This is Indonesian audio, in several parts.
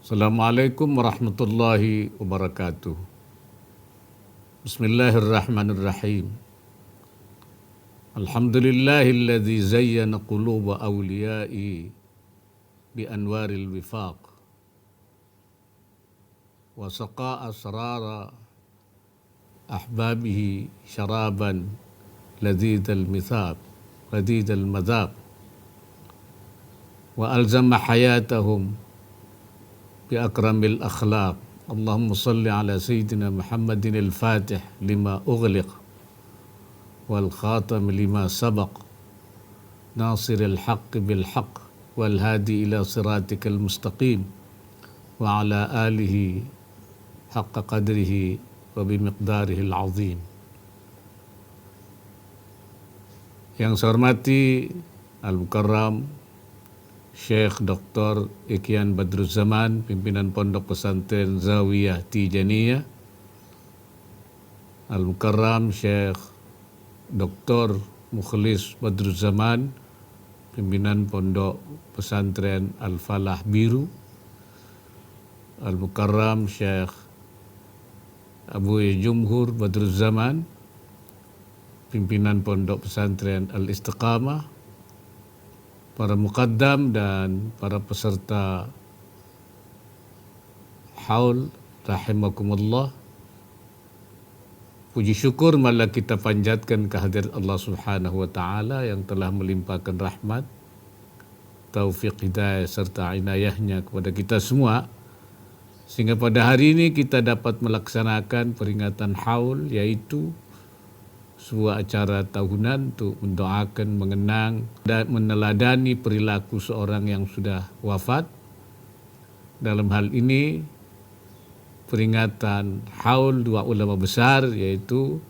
Assalamualaikum warahmatullahi wabarakatuh. Bismillahirrahmanirrahim. Alhamdulillahilladzi zayyana quluba awliya'i bi anwaril wifaq wa saqa asrara ahbabihi syaraban ladzidal mithab ladzidal madhab wa alzama hayatahum bi akramil akhlaq. Allahumma salli ala sayyidina Muhammadin al-Fatih lima ughliq wal khatam lima sabaq nasiril haqq bil haqq wal hadi ila siratikal mustaqim wa ala alihi haqqa qadrihi wa bimiqdarihil azim. Yang saya hormati Al-Mukarram Syekh Dr. Ikhyan Badruzzaman, pimpinan Pondok Pesantren Zawiyah Tijaniyah. Al-Mukarram Syekh Dr. Mukhlis Badruzzaman, pimpinan Pondok Pesantren Al-Falah Biru. Al-Mukarram Syekh Abu Jumhur Badruzzaman, pimpinan Pondok Pesantren Al-Istiqamah. Para muqaddam dan para peserta haul rahimakumullah. Puji syukur malah kita panjatkan kehadirat Allah Subhanahu wa taala yang telah melimpahkan rahmat, taufik, hidayah serta inayahnya kepada kita semua sehingga pada hari ini kita dapat melaksanakan peringatan haul, yaitu sebuah acara tahunan untuk mendoakan, mengenang dan meneladani perilaku seorang yang sudah wafat. Dalam hal ini peringatan haul dua ulama besar, yaitu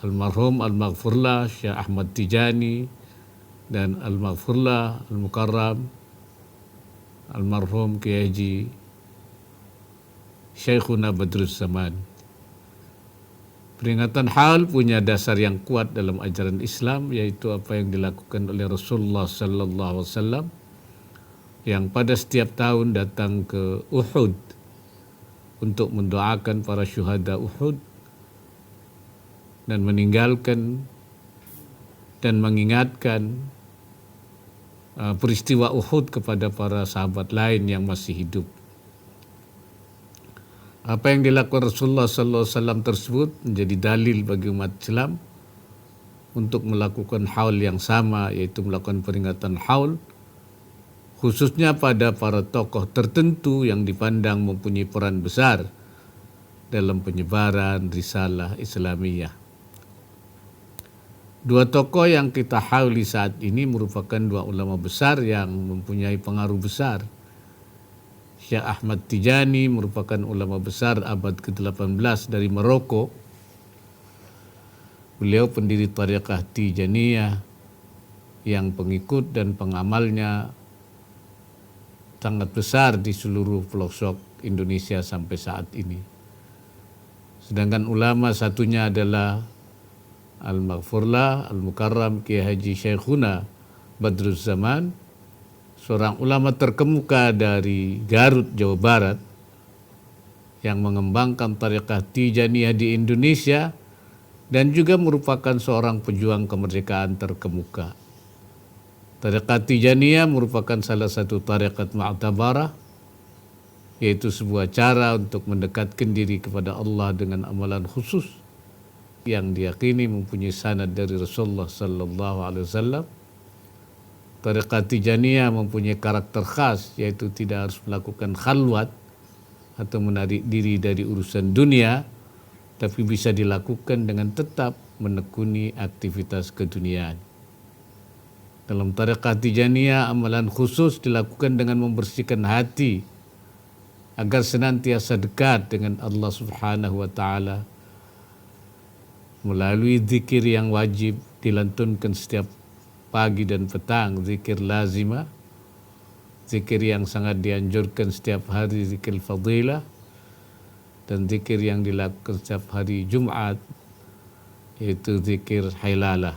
almarhum al-maghfurlah Syekh Ahmad Tijani dan al-maghfurlah al-mukarram almarhum Kiai Haji Syekhuna Badruzzaman. Peringatan haul punya dasar yang kuat dalam ajaran Islam, yaitu apa yang dilakukan oleh Rasulullah sallallahu alaihi wasallam yang pada setiap tahun datang ke Uhud untuk mendoakan para syuhada Uhud dan meninggalkan dan mengingatkan peristiwa Uhud kepada para sahabat lain yang masih hidup. Apa yang dilakukan Rasulullah sallallahu alaihi wasallam tersebut menjadi dalil bagi umat Islam untuk melakukan haul yang sama, yaitu melakukan peringatan haul khususnya pada para tokoh tertentu yang dipandang mempunyai peran besar dalam penyebaran risalah Islamiyah. Dua tokoh yang kita hauli saat ini merupakan dua ulama besar yang mempunyai pengaruh besar. Syekh Ahmad Tijani merupakan ulama besar abad ke-18 dari Maroko. Beliau pendiri Tariqah Tijaniyah yang pengikut dan pengamalnya sangat besar di seluruh pelosok Indonesia sampai saat ini. Sedangkan ulama satunya adalah Al-Maghfurlah Al-Mukarram Kiai Haji Syekhuna Badruzzaman, seorang ulama terkemuka dari Garut, Jawa Barat, yang mengembangkan Tariqah Tijaniyah di Indonesia dan juga merupakan seorang pejuang kemerdekaan terkemuka. Tariqah Tijaniyah merupakan salah satu tariqat mu'tabarah, yaitu sebuah cara untuk mendekatkan diri kepada Allah dengan amalan khusus yang diyakini mempunyai sanad dari Rasulullah sallallahu alaihi wasallam. Tariqah Tijaniyah mempunyai karakter khas, yaitu tidak harus melakukan khalwat atau menarik diri dari urusan dunia, tapi bisa dilakukan dengan tetap menekuni aktivitas keduniaan. Dalam Tariqah Tijaniyah, amalan khusus dilakukan dengan membersihkan hati agar senantiasa dekat dengan Allah Subhanahu wa taala melalui zikir yang wajib dilantunkan setiap pagi dan petang, zikir lazimah, zikir yang sangat dianjurkan setiap hari, zikir fadilah, dan zikir yang dilakukan setiap hari Jumat, yaitu zikir hailalah.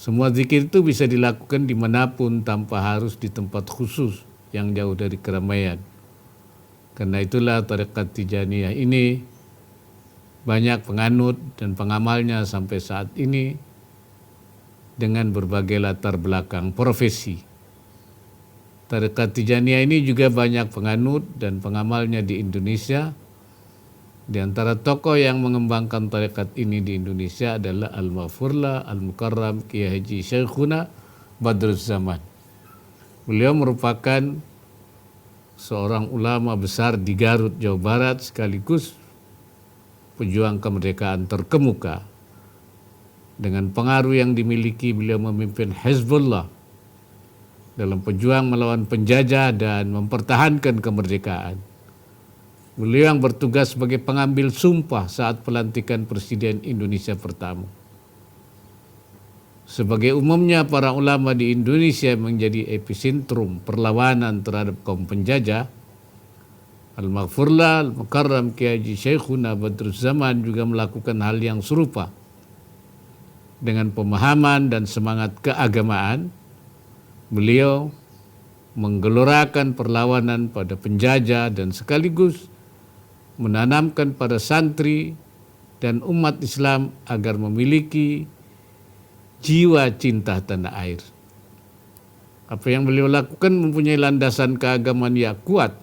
Semua zikir itu bisa dilakukan dimanapun tanpa harus di tempat khusus yang jauh dari keramaian. Karena itulah tarekat Tijaniyah ini banyak penganut dan pengamalnya sampai saat ini dengan berbagai latar belakang profesi. Tarekat Tijaniyah ini juga banyak penganut dan pengamalnya di Indonesia. Di antara tokoh yang mengembangkan tarekat ini di Indonesia adalah Al-Maghfurlah Al-Mukarram Kiai Haji Syekhuna Badruz Zaman. Beliau merupakan seorang ulama besar di Garut, Jawa Barat, sekaligus pejuang kemerdekaan terkemuka. Dengan pengaruh yang dimiliki, beliau memimpin Hizbullah dalam pejuang melawan penjajah dan mempertahankan kemerdekaan. Beliau yang bertugas sebagai pengambil sumpah saat pelantikan Presiden Indonesia pertama. Sebagai umumnya para ulama di Indonesia menjadi epicentrum perlawanan terhadap kaum penjajah, Al-Maghfurlah Al-Mukarram Kiai Haji Syekhuna Badruz Zaman juga melakukan hal yang serupa. Dengan pemahaman dan semangat keagamaan, beliau menggelorakan perlawanan pada penjajah dan sekaligus menanamkan pada santri dan umat Islam agar memiliki jiwa cinta tanah air. Apa yang beliau lakukan mempunyai landasan keagamaan yang kuat,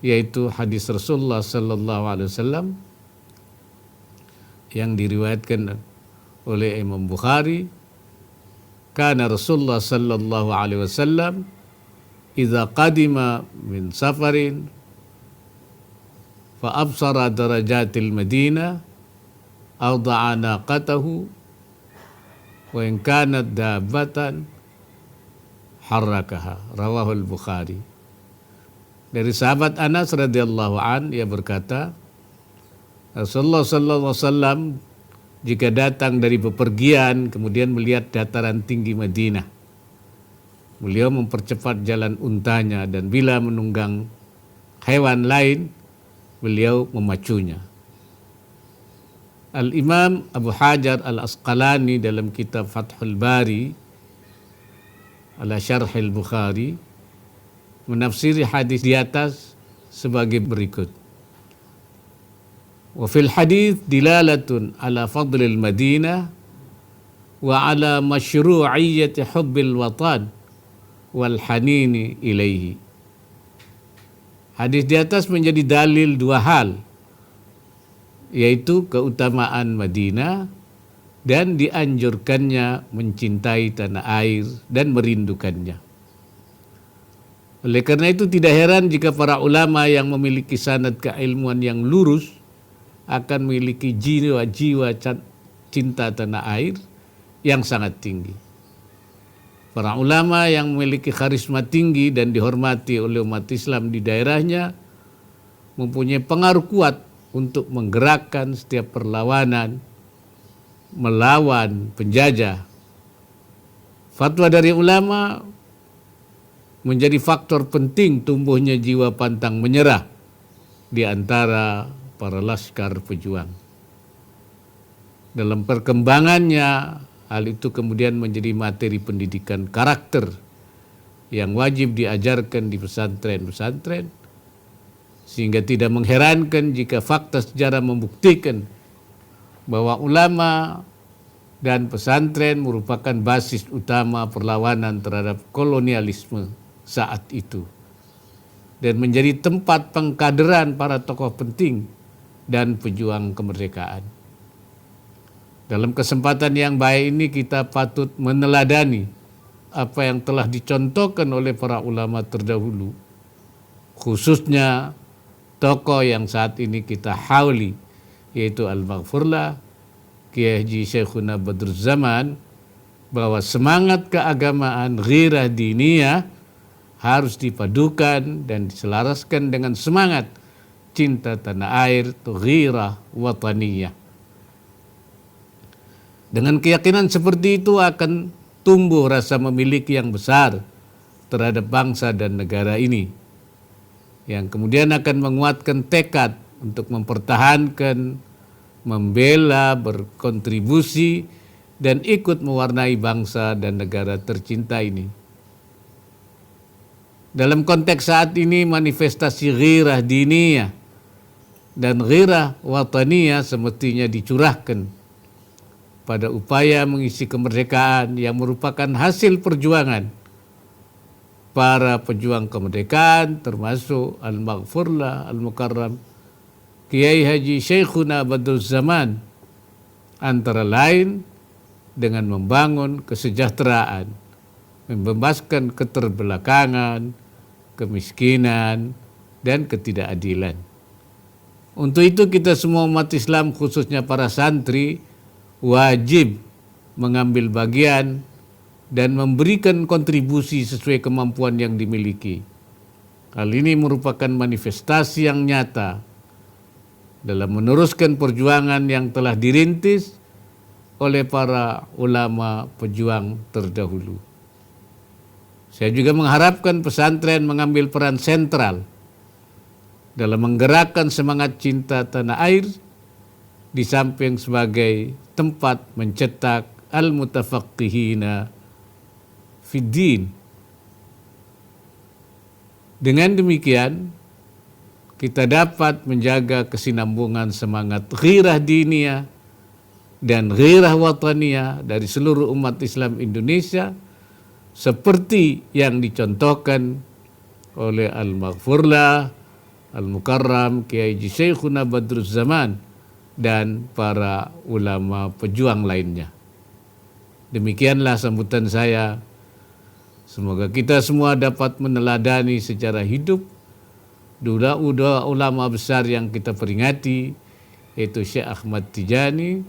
yaitu hadis Rasulullah sallallahu alaihi wasallam yang diriwayatkan oleh Imam Bukhari. Kana Rasulullah sallallahu alaihi wasallam idza qadima min safarin fa absara darajatil Madinah awda'a naqatahu wa in kanat dabbatan harrakaha. Rawahul Bukhari. Dari sahabat Anas radhiyallahu an, ia berkata, Rasulullah sallallahu alaihi wasallam jika datang dari bepergian kemudian melihat dataran tinggi Madinah, beliau mempercepat jalan untanya dan bila menunggang hewan lain, beliau memacunya. Al-Imam Abu Hajar Al-Asqalani dalam kitab Fathul Bari ala Syarhil Bukhari menafsiri hadis di atas sebagai berikut. Wa fil hadits dilalatun ala fadlil Madinah wa ala masyru'iyyati hubbil watan wal hanini ilaihi. Hadis di atas menjadi dalil dua hal, yaitu keutamaan Madinah dan dianjurkannya mencintai tanah air dan merindukannya. Oleh karena itu tidak heran jika para ulama yang memiliki sanad keilmuan yang lurus akan memiliki jiwa-jiwa cinta tanah air yang sangat tinggi. Para ulama yang memiliki karisma tinggi dan dihormati oleh umat Islam di daerahnya mempunyai pengaruh kuat untuk menggerakkan setiap perlawanan melawan penjajah. Fatwa dari ulama menjadi faktor penting tumbuhnya jiwa pantang menyerah di antara para laskar pejuang. Dalam perkembangannya, hal itu kemudian menjadi materi pendidikan karakter yang wajib diajarkan di pesantren-pesantren, sehingga tidak mengherankan jika fakta sejarah membuktikan bahwa ulama dan pesantren merupakan basis utama perlawanan terhadap kolonialisme saat itu dan menjadi tempat pengkaderan para tokoh penting dan pejuang kemerdekaan. Dalam kesempatan yang baik ini kita patut meneladani apa yang telah dicontohkan oleh para ulama terdahulu, khususnya tokoh yang saat ini kita hauli, yaitu Al-Maghfurlah Kiai Haji Syekhuna Badruz Zaman, bahwa semangat keagamaan ghirah diniyah harus dipadukan dan diselaraskan dengan semangat cinta tanah air, itu ghirah wataniyah. Dengan keyakinan seperti itu akan tumbuh rasa memiliki yang besar terhadap bangsa dan negara ini, yang kemudian akan menguatkan tekad untuk mempertahankan, membela, berkontribusi dan ikut mewarnai bangsa dan negara tercinta ini. Dalam konteks saat ini, manifestasi ghirah diniyah dan ghirah wataniyah semestinya dicurahkan pada upaya mengisi kemerdekaan yang merupakan hasil perjuangan para pejuang kemerdekaan, termasuk Al-Maghfurlah, Al-Mukarram, Kiai Haji Syekhuna Badruzzaman, antara lain dengan membangun kesejahteraan, membebaskan keterbelakangan, kemiskinan, dan ketidakadilan. Untuk itu kita semua umat Islam, khususnya para santri, wajib mengambil bagian dan memberikan kontribusi sesuai kemampuan yang dimiliki. Hal ini merupakan manifestasi yang nyata dalam meneruskan perjuangan yang telah dirintis oleh para ulama pejuang terdahulu. Saya juga mengharapkan pesantren mengambil peran sentral dalam menggerakkan semangat cinta tanah air, di samping sebagai tempat mencetak al-mutafaqqihina fiddin. Dengan demikian, kita dapat menjaga kesinambungan semangat ghirah diniyah dan ghirah wataniyah dari seluruh umat Islam Indonesia, seperti yang dicontohkan oleh Al-Maghfurlah, Al-Mukarram, Kiai Haji Syekhuna Badruzzaman, dan para ulama pejuang lainnya. Demikianlah sambutan saya. Semoga kita semua dapat meneladani secara hidup dua ulama besar yang kita peringati, yaitu Syekh Ahmad Tijani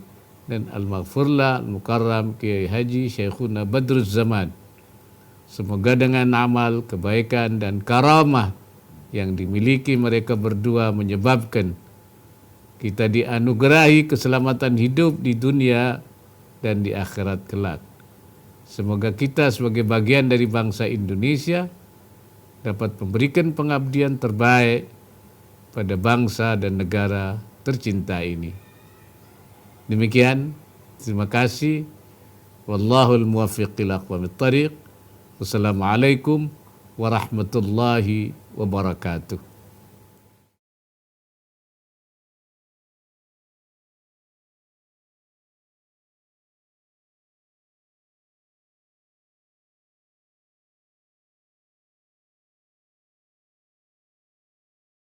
dan Al-Maghfurlah, Al-Mukarram, Kiai Haji Syekhuna Badruzzaman. Semoga dengan amal kebaikan dan karamah yang dimiliki mereka berdua menyebabkan kita dianugerahi keselamatan hidup di dunia dan di akhirat kelak. Semoga kita sebagai bagian dari bangsa Indonesia dapat memberikan pengabdian terbaik pada bangsa dan negara tercinta ini. Demikian, terima kasih. Wallahul muwaffiq ila aqwamit thariq. Wassalamualaikum warahmatullahi wabarakatuh.